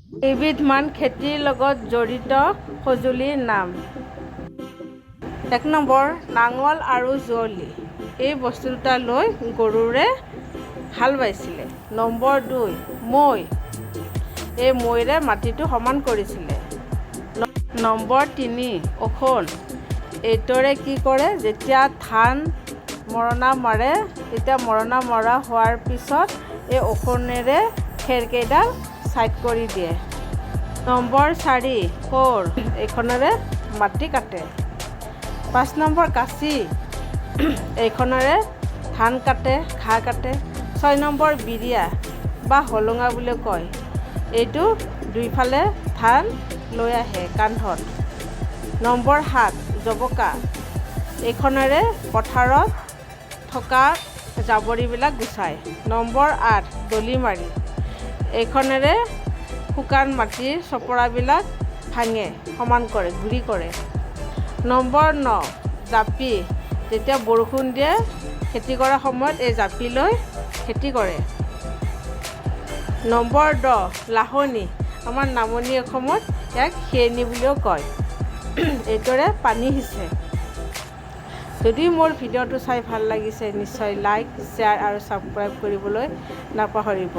কেইবিধমান খেতিৰ লগত জড়িত সঁজুলিৰ নাম। ১ নম্বৰ নাঙল আৰু যুঁৱলি। এই বস্তু দুটা লৈ গৰুৰে হাল বাইছিলে। নম্বৰ ২ মৈ। এই মৈৰে মাটিটো সমান কৰিছিলে। নম্বৰ ৩ ওখোন। এইটোৰে কি কৰে, যেতিয়া ধান মৰণা মাৰে তেতিয়া মৰণা মৰা হোৱাৰ পিছত এই ওখোনেৰে খেৰকেইডাল ছাইড কৰি দিয়ে। নম্বৰ ৪ কোৰ। এইখনেৰে মাটি কাটে। ৫ নম্বৰ কাঁচি। এইখনেৰে ধান কাটে, ঘাঁহ কাটে। ৬ নম্বৰ বিৰিয়া বা হলঙা বুলি কয়। এইটো দুইফালে ধান লৈ আহে কান্ধত। নম্বৰ ৭ জবকা। এইখনেৰে পথাৰত থকা জাবৰিবিলাক গুচায়। নম্বৰ ৮ ডলিমাৰি। এইখনেৰে শুকান মাটিৰ চপৰাবিলাক ভাঙে, সমান কৰে, গুৰি কৰে। নম্বৰ ৯ জাপি। যেতিয়া বৰষুণ দিয়ে খেতি কৰাৰ সময়ত এই জাপি লৈ খেতি কৰে। নম্বৰ ১০ লাহনি। আমাৰ নামনি অসমত ইয়াক খেৰনি বুলিও কয়। এইটোৰে পানী সিঁচে। যদি মোৰ ভিডিঅ'টো চাই ভাল লাগিছে নিশ্চয় লাইক, শ্বেয়াৰ আৰু ছাবস্ক্ৰাইব কৰিবলৈ নাপাহৰিব।